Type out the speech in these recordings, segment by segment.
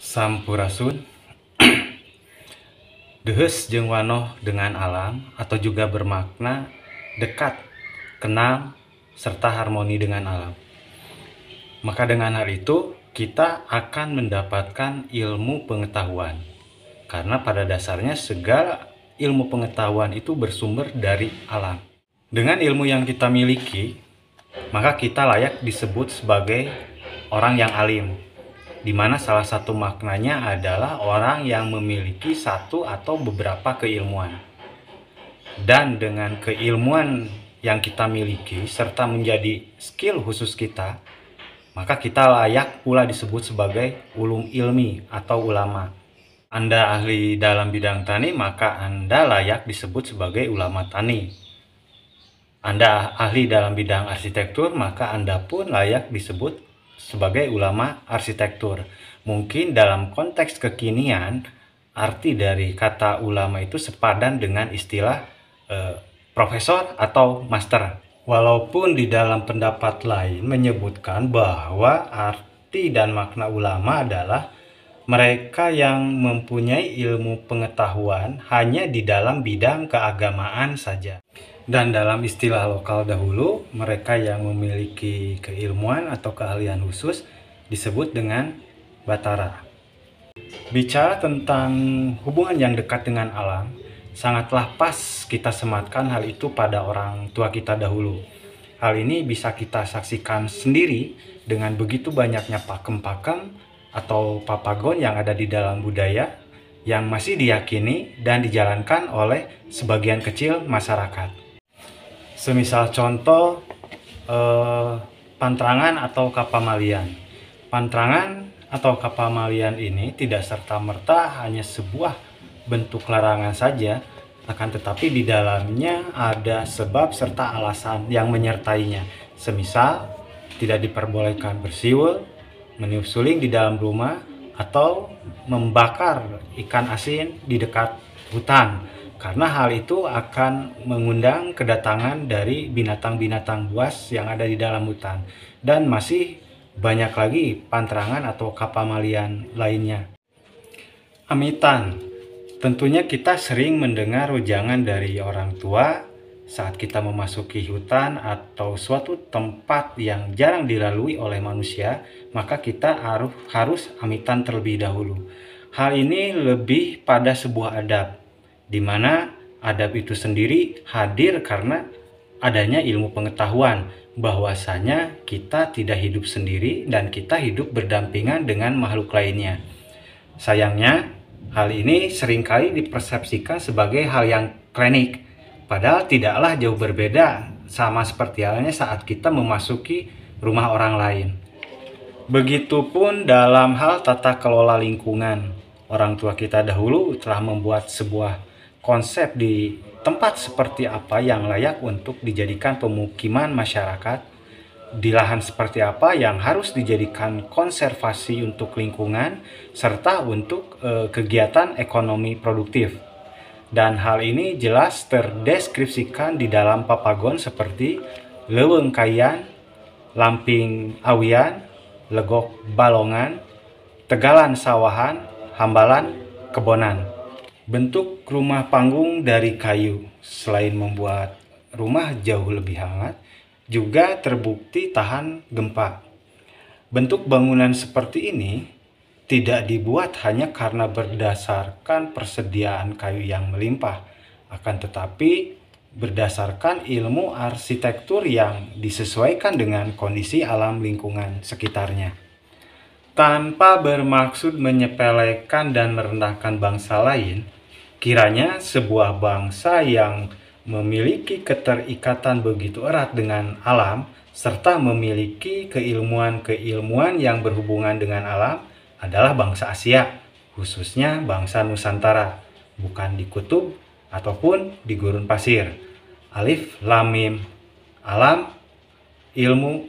Sampurasun. Dehes jeung wanoh dengan alam atau juga bermakna dekat, kenal, serta harmoni dengan alam. Maka dengan hal itu kita akan mendapatkan ilmu pengetahuan. Karena pada dasarnya segala ilmu pengetahuan itu bersumber dari alam. Dengan ilmu yang kita miliki, maka kita layak disebut sebagai orang yang alim, di mana salah satu maknanya adalah orang yang memiliki satu atau beberapa keilmuan. Dan dengan keilmuan yang kita miliki serta menjadi skill khusus kita, maka kita layak pula disebut sebagai ulum ilmi atau ulama. Anda ahli dalam bidang tani, maka Anda layak disebut sebagai ulama tani. Anda ahli dalam bidang arsitektur, maka Anda pun layak disebut sebagai ulama arsitektur. Mungkin dalam konteks kekinian, arti dari kata ulama itu sepadan dengan istilah profesor atau master. Walaupun di dalam pendapat lain menyebutkan bahwa arti dan makna ulama adalah mereka yang mempunyai ilmu pengetahuan hanya di dalam bidang keagamaan saja. Dan dalam istilah lokal dahulu, mereka yang memiliki keilmuan atau keahlian khusus disebut dengan batara. Bicara tentang hubungan yang dekat dengan alam, sangatlah pas kita sematkan hal itu pada orang tua kita dahulu. Hal ini bisa kita saksikan sendiri dengan begitu banyaknya pakem-pakem atau papagon yang ada di dalam budaya yang masih diyakini dan dijalankan oleh sebagian kecil masyarakat. Semisal contoh pantrangan atau kapamalian. Pantrangan atau kapamalian ini tidak serta-merta hanya sebuah bentuk larangan saja, akan tetapi di dalamnya ada sebab serta alasan yang menyertainya. Semisal tidak diperbolehkan bersiul, meniup suling di dalam rumah, atau membakar ikan asin di dekat hutan. Karena hal itu akan mengundang kedatangan dari binatang-binatang buas yang ada di dalam hutan. Dan masih banyak lagi pantrangan atau kapamalian lainnya. Amitan. Tentunya kita sering mendengar wejangan dari orang tua saat kita memasuki hutan atau suatu tempat yang jarang dilalui oleh manusia, maka kita harus amitan terlebih dahulu. Hal ini lebih pada sebuah adab, di mana adab itu sendiri hadir karena adanya ilmu pengetahuan bahwasanya kita tidak hidup sendiri dan kita hidup berdampingan dengan makhluk lainnya. Sayangnya, hal ini seringkali dipersepsikan sebagai hal yang klinik, padahal tidaklah jauh berbeda sama seperti halnya saat kita memasuki rumah orang lain. Begitupun dalam hal tata kelola lingkungan. Orang tua kita dahulu telah membuat sebuah konsep di tempat seperti apa yang layak untuk dijadikan pemukiman masyarakat, di lahan seperti apa yang harus dijadikan konservasi untuk lingkungan, serta untuk kegiatan ekonomi produktif. Dan hal ini jelas terdeskripsikan di dalam papagon seperti leuweung kayan, lamping awian, legok balongan, tegalan sawahan, hambalan kebonan. Bentuk rumah panggung dari kayu, selain membuat rumah jauh lebih hangat, juga terbukti tahan gempa. Bentuk bangunan seperti ini tidak dibuat hanya karena berdasarkan persediaan kayu yang melimpah, akan tetapi berdasarkan ilmu arsitektur yang disesuaikan dengan kondisi alam lingkungan sekitarnya. Tanpa bermaksud menyepelekan dan merendahkan bangsa lain, kiranya sebuah bangsa yang memiliki keterikatan begitu erat dengan alam serta memiliki keilmuan-keilmuan yang berhubungan dengan alam adalah bangsa Asia, khususnya bangsa Nusantara, bukan di kutub ataupun di gurun pasir. Alif lam mim, alam, ilmu,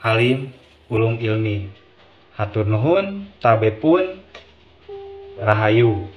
alim, ulum ilmi. Hatur nuhun, tabepun, rahayu.